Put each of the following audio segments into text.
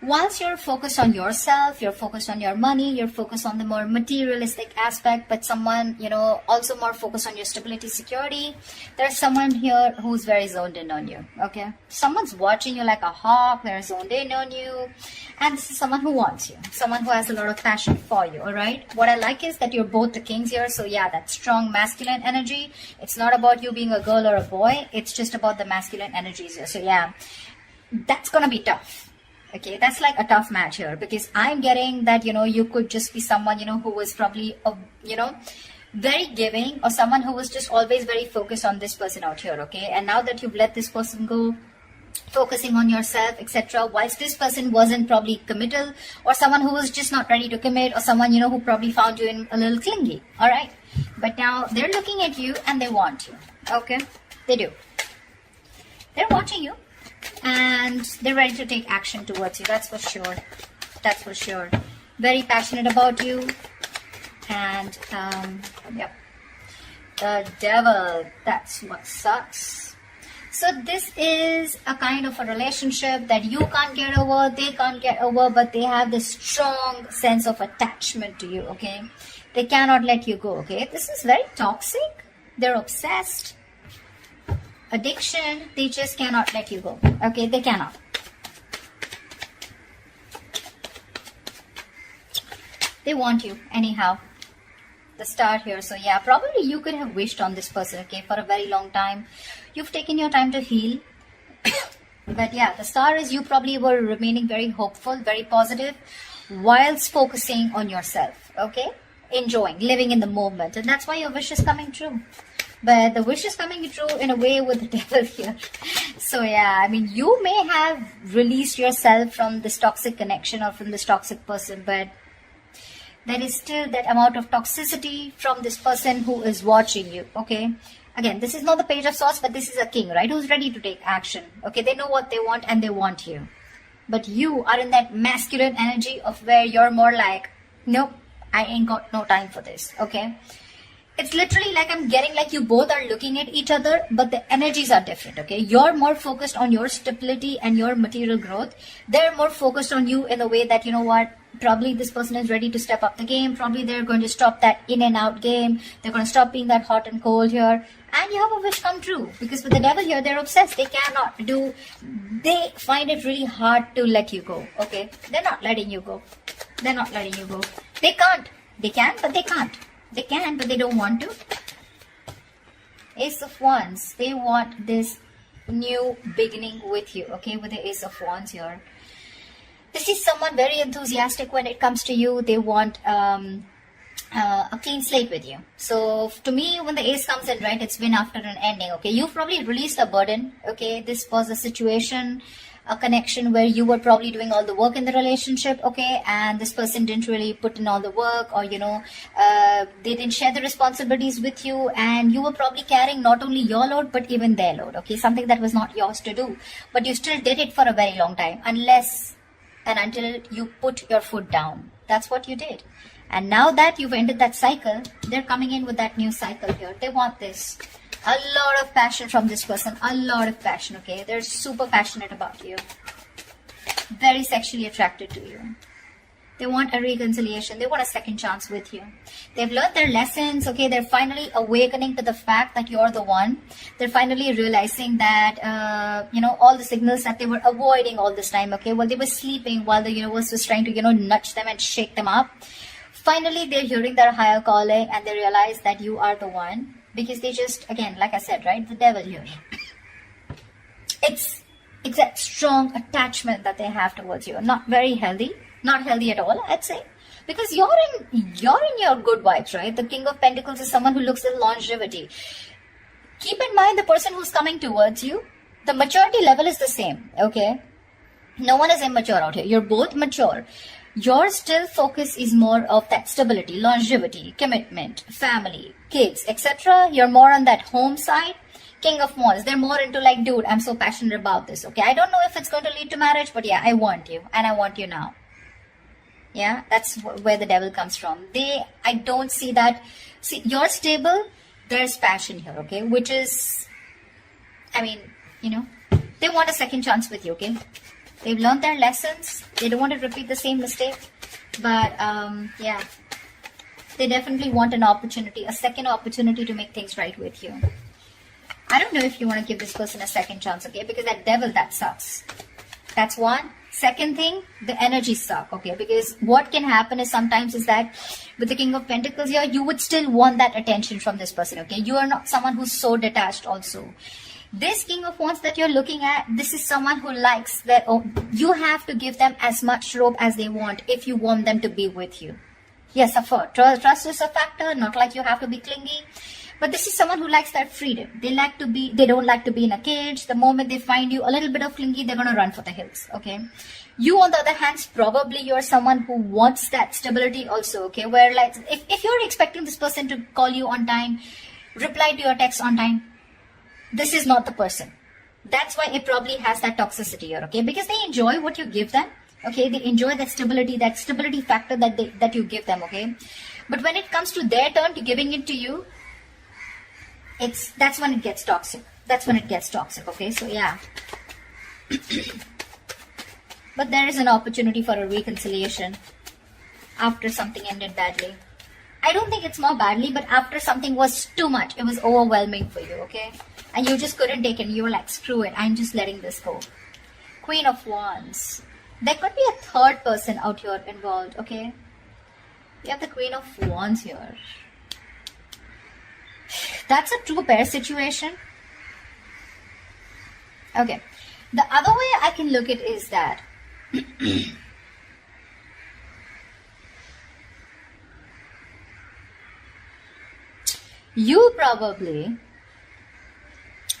Whilst you're focused on yourself, you're focused on your money, you're focused on the more materialistic aspect, but someone, also more focused on your stability, security, there's someone here who's very zoned in on you, okay? Someone's watching you like a hawk, they're zoned in on you, and this is someone who wants you, someone who has a lot of passion for you, all right? What I like is that you're both the kings here, so yeah, that strong masculine energy. It's not about you being a girl or a boy, it's just about the masculine energies here. So yeah, that's gonna be tough. Okay, that's like a tough match here, because I'm getting that, you could just be someone, who was probably, very giving, or someone who was just always very focused on this person out here, okay? And now that you've let this person go, focusing on yourself, etc., whilst this person wasn't probably committal, or someone who was just not ready to commit, or someone, who probably found you in a little clingy, all right? But now they're looking at you and they want you, okay? They do. They're watching you. And they're ready to take action towards you. That's for sure. That's for sure. Very passionate about you. And, yep. The devil. That's what sucks. So this is a kind of a relationship that you can't get over, they can't get over, but they have this strong sense of attachment to you, okay? They cannot let you go, okay? This is very toxic. They're obsessed. Addiction, they just cannot let you go, okay? They cannot. They want you anyhow. The star here. So yeah, probably you could have wished on this person, okay, for a very long time. You've taken your time to heal. But yeah, the star is you probably were remaining very hopeful, very positive, whilst focusing on yourself, okay? Enjoying, living in the moment. And that's why your wish is coming true. But the wish is coming true in a way with the devil here. So yeah, I mean, you may have released yourself from this toxic connection or from this toxic person, but there is still that amount of toxicity from this person who is watching you, okay? Again, this is not the page of swords, but this is a king, right? Who's ready to take action, okay? They know what they want and they want you. But you are in that masculine energy of where you're more like, nope, I ain't got no time for this, okay? It's literally like I'm getting like you both are looking at each other, but the energies are different, okay? You're more focused on your stability and your material growth. They're more focused on you in a way that, you know what, probably this person is ready to step up the game. Probably they're going to stop that in and out game. They're going to stop being that hot and cold here. And you have a wish come true. Because with the devil here, they're obsessed. They cannot do, they find it really hard to let you go, okay? They're not letting you go. They're not letting you go. They can't. They can, but they can't. They can, but they don't want to. Ace of Wands. They want this new beginning with you, okay? With the Ace of Wands here. This is someone very enthusiastic when it comes to you. They want a clean slate with you. So to me, when the ace comes in, right, it's been after an ending, okay? You've probably released a burden, okay? This was a situation, a connection where you were probably doing all the work in the relationship, okay? And this person didn't really put in all the work, or, you know, they didn't share the responsibilities with you, and you were probably carrying not only your load, but even their load, okay? Something that was not yours to do, but you still did it for a very long time, unless and until you put your foot down. That's what you did. And now that you've ended that cycle, they're coming in with that new cycle here. They want this. A lot of passion from this person. A lot of passion, okay? They're super passionate about you. Very sexually attracted to you. They want a reconciliation. They want a second chance with you. They've learned their lessons, okay? They're finally awakening to the fact that you're the one. They're finally realizing that, you know, all the signals that they were avoiding all this time, okay? While they were sleeping, while the universe was trying to, you know, nudge them and shake them up. Finally, they're hearing their higher calling, and they realize that you are the one. Because they just, again, like I said, right? The devil here. It's that strong attachment that they have towards you. Not very healthy. Not healthy at all, I'd say. Because you're in your good vibes, right? The King of Pentacles is someone who looks at longevity. Keep in mind the person who's coming towards you, the maturity level is the same, okay? No one is immature out here. You're both mature. Your still focus is more of that stability, longevity, commitment, family, kids, etc. You're more on that home side. King of Wands, they're more into like, dude, I'm so passionate about this, okay? I don't know if it's going to lead to marriage, but yeah, I want you, and I want you now. Yeah, that's where the devil comes from. I don't see that. See, you're stable, there's passion here, okay? Which is, I mean, you know, they want a second chance with you, okay? They've learned their lessons. They don't want to repeat the same mistake. But yeah, they definitely want an opportunity, a second opportunity to make things right with you. I don't know if you want to give this person a second chance, okay? Because that devil, that sucks. That's one. Second thing, the energies suck, okay? Because what can happen is sometimes is that with the King of Pentacles here, you would still want that attention from this person, okay? You are not someone who's so detached also. This King of Wands that you're looking at, this is someone who likes that, oh, you have to give them as much rope as they want if you want them to be with you. Yes, of course, trust is a factor, not like you have to be clingy. But this is someone who likes that freedom. They don't like to be in a cage. The moment they find you a little bit of clingy, they're going to run for the hills, okay? You, on the other hand, probably you're someone who wants that stability also, okay? Where like, if you're expecting this person to call you on time, reply to your text on time, this is not the person. That's why it probably has that toxicity here, okay? Because they enjoy what you give them, okay? They enjoy that stability factor that you give them, okay? But when it comes to their turn to giving it to you, that's when it gets toxic. That's when it gets toxic, okay? So yeah. But there is an opportunity for a reconciliation after something ended badly. I don't think it's more badly, but after something was too much, it was overwhelming for you, okay? And you just couldn't take it. You were like, screw it, I'm just letting this go. Queen of Wands. There could be a third person out here involved, okay? You have the Queen of Wands here. That's a true pair situation. Okay. The other way I can look at it is that you probably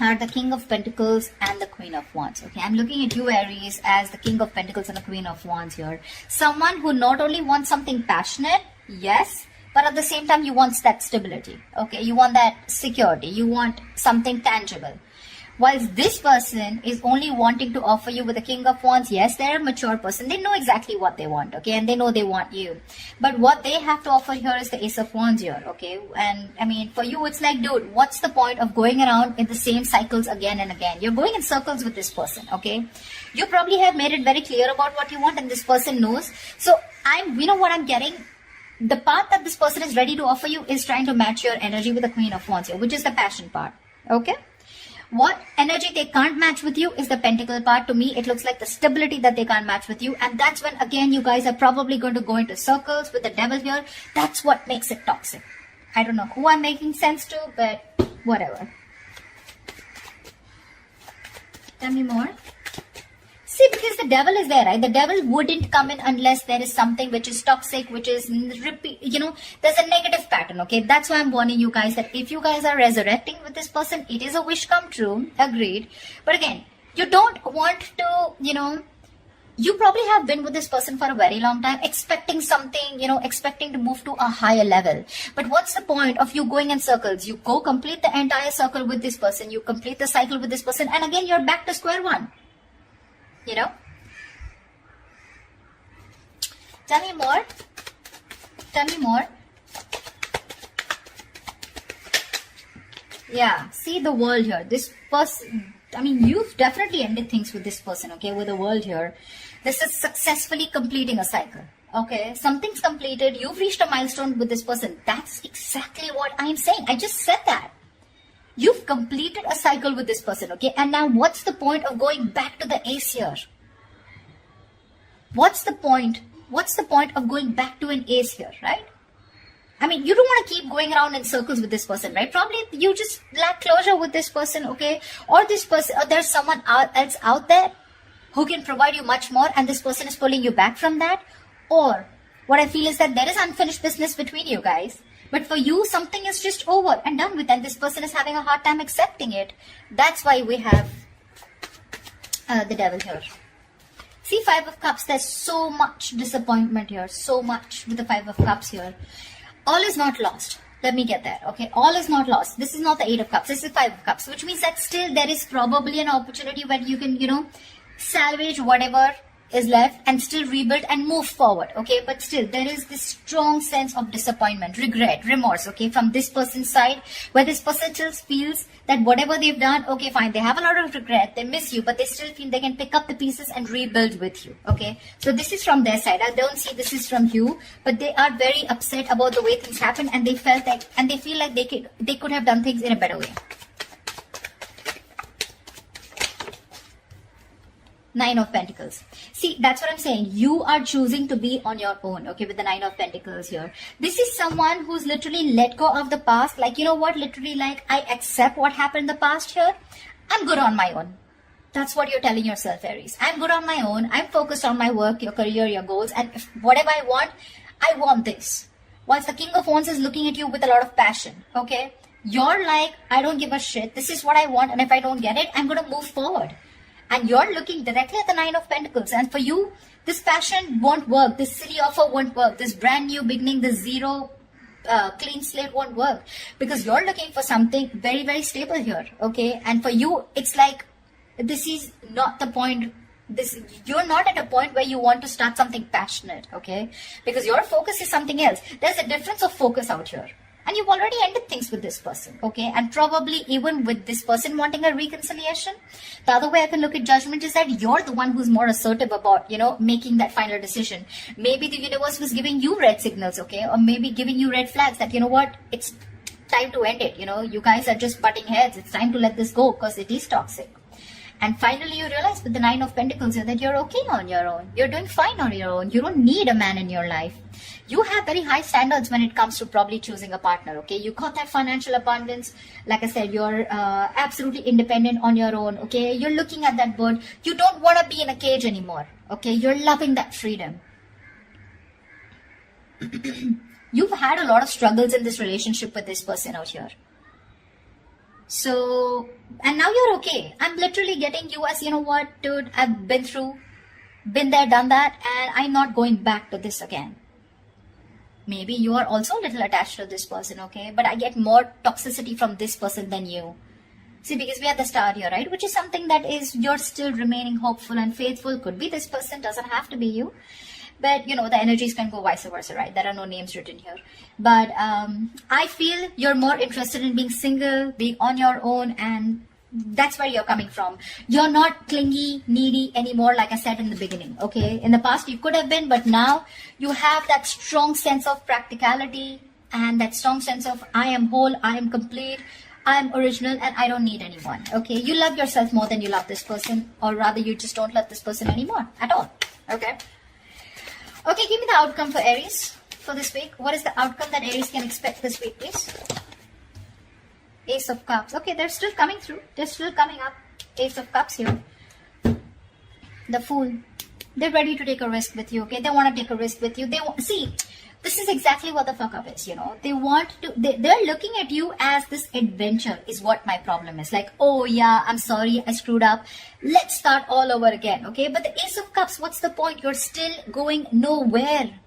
are the King of Pentacles and the Queen of Wands. Okay, I'm looking at you, Aries, as the King of Pentacles and the Queen of Wands here. Someone who not only wants something passionate, yes, but at the same time, you want that stability, okay? You want that security. You want something tangible. Whilst this person is only wanting to offer you with the King of Wands, yes, they're a mature person. They know exactly what they want, okay? And they know they want you. But what they have to offer here is the Ace of Wands here, okay? And, I mean, for you, it's like, dude, what's the point of going around in the same cycles again and again? You're going in circles with this person, okay? You probably have made it very clear about what you want, and this person knows. So, you know what I'm getting? The part that this person is ready to offer you is trying to match your energy with the Queen of Wands here, which is the passion part, okay? What energy they can't match with you is the pentacle part. To me, it looks like the stability that they can't match with you. And that's when, again, you guys are probably going to go into circles with the devil here. That's what makes it toxic. I don't know who I'm making sense to, but whatever. Tell me more. See, because the devil is there, right? The devil wouldn't come in unless there is something which is toxic, which is, you know, there's a negative pattern, okay? That's why I'm warning you guys that if you guys are resurrecting with this person, it is a wish come true, agreed. But again, you don't want to, you know, you probably have been with this person for a very long time, expecting something, you know, expecting to move to a higher level. But what's the point of you going in circles? You go complete the entire circle with this person, you complete the cycle with this person, and again, you're back to square one. You know? Tell me more. Tell me more. Yeah, see the world here. This person, I mean, you've definitely ended things with this person, okay? With the world here. This is successfully completing a cycle, okay? Something's completed. You've reached a milestone with this person. That's exactly what I'm saying. I just said that. You've completed a cycle with this person, okay? And now what's the point of going back to the ace here? What's the point? What's the point of going back to an ace here, right? I mean, you don't want to keep going around in circles with this person, right? Probably you just lack closure with this person, okay? Or this person, or there's someone else out there who can provide you much more, and this person is pulling you back from that. Or what I feel is that there is unfinished business between you guys. But for you, something is just over and done with, and this person is having a hard time accepting it. That's why we have the devil here. See, Five of Cups, there's so much disappointment here. So much with the Five of Cups here. All is not lost. Let me get that, okay? All is not lost. This is not the Eight of Cups. This is Five of Cups, which means that still there is probably an opportunity where you can, you know, salvage whatever is left and still rebuild and move forward, okay? But still, there is this strong sense of disappointment, regret, remorse, okay, from this person's side, where this person still feels that whatever they've done, okay, fine, they have a lot of regret, they miss you, but they still feel they can pick up the pieces and rebuild with you, okay? So this is from their side. I don't see this is from you, but they are very upset about the way things happened, and they felt like, and they feel like they could have done things in a better way. Nine of Pentacles. See, that's what I'm saying. You are choosing to be on your own, okay, with the Nine of Pentacles here. This is someone who's literally let go of the past. Like, you know what, literally like, I accept what happened in the past here. I'm good on my own. That's what you're telling yourself, Aries. I'm good on my own. I'm focused on my work, your career, your goals, and if whatever I want this. Whilst the King of Wands is looking at you with a lot of passion, okay? You're like, I don't give a shit. This is what I want, and if I don't get it, I'm going to move forward. And you're looking directly at the Nine of Pentacles. And for you, this passion won't work. This silly offer won't work. This brand new beginning, this zero clean slate won't work. Because you're looking for something very, very stable here. Okay. And for you, it's like, this is not the point. You're not at a point where you want to start something passionate. Okay. Because your focus is something else. There's a difference of focus out here. And you've already ended things with this person, okay? And probably even with this person wanting a reconciliation, the other way I can look at judgment is that you're the one who's more assertive about, you know, making that final decision. Maybe the universe was giving you red signals, okay? Or maybe giving you red flags that, you know what, it's time to end it, you know? You guys are just butting heads. It's time to let this go because it is toxic. And finally, you realize with the Nine of Pentacles that you're okay on your own. You're doing fine on your own. You don't need a man in your life. You have very high standards when it comes to probably choosing a partner, okay? You got that financial abundance. Like I said, you're absolutely independent on your own, okay? You're looking at that bird. You don't want to be in a cage anymore, okay? You're loving that freedom. You've had a lot of struggles in this relationship with this person out here. So, and now you're okay. I'm literally getting you as, you know what, dude, I've been there, done that, and I'm not going back to this again. Maybe you are also a little attached to this person, okay? But I get more toxicity from this person than you. See, because we have the star here, right? Which is something that is, you're still remaining hopeful and faithful. Could be this person, doesn't have to be you. But, you know, the energies can go vice versa, right? There are no names written here. But I feel you're more interested in being single, being on your own, and that's where you're coming from. You're not clingy, needy anymore, like I said in the beginning, okay? In the past, you could have been, but now you have that strong sense of practicality and that strong sense of I am whole, I am complete, I am original, and I don't need anyone, okay? You love yourself more than you love this person, or rather you just don't love this person anymore at all, okay? Okay, give me the outcome for Aries for this week. What is the outcome that Aries can expect this week, please? Ace of Cups. Okay, they're still coming through. They're still coming up. Ace of Cups here. The Fool. They're ready to take a risk with you, okay? They want to take a risk with you. See, this is exactly what the fuck up is, you know? They're looking at you as this adventure is what my problem is. Like, oh yeah, I'm sorry, I screwed up. Let's start all over again, okay? But the Ace of Cups, what's the point? You're still going nowhere.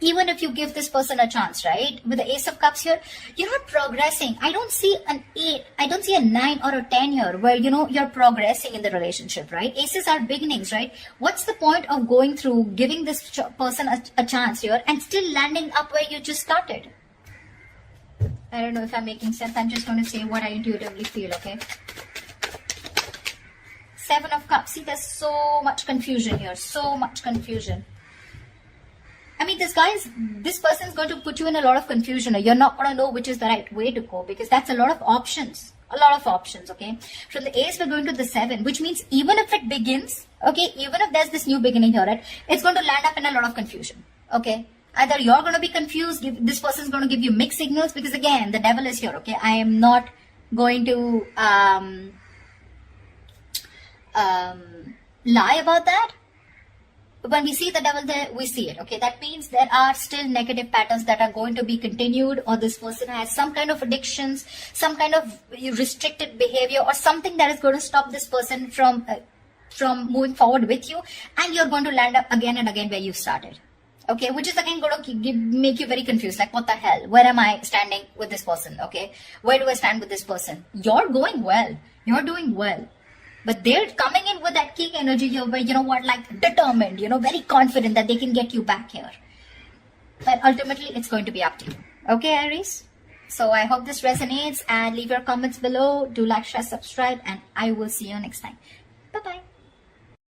Even if you give this person a chance, right? With the Ace of Cups here, you're not progressing. I don't see an 8, I don't see a 9 or a 10 here where, you know, you're progressing in the relationship, right? Aces are beginnings, right? What's the point of going through, giving this person a chance here and still landing up where you just started? I don't know if I'm making sense. I'm just going to say what I intuitively feel, okay? Seven of Cups. See, there's so much confusion here. So much confusion. I mean, this person is going to put you in a lot of confusion. You're not going to know which is the right way to go because that's a lot of options. A lot of options, okay? From the Ace, we're going to the 7, which means even if it begins, okay, even if there's this new beginning here, right, it's going to land up in a lot of confusion, okay? Either you're going to be confused, this person's going to give you mixed signals because, again, the devil is here, okay? I am not going to lie about that. When we see the devil there, we see it, okay? That means there are still negative patterns that are going to be continued, or this person has some kind of addictions, some kind of restricted behavior, or something that is going to stop this person from moving forward with you, and you're going to land up again and again where you started, okay? Which is again going to make you very confused, like what the hell? Where am I standing with this person, okay? Where do I stand with this person? You're going well. You're doing well. But they're coming in with that king energy. You're, you know what, like determined, very confident that they can get you back here. But ultimately, it's going to be up to you. Okay, Aries? So I hope this resonates, and leave your comments below. Do like, share, subscribe, and I will see you next time.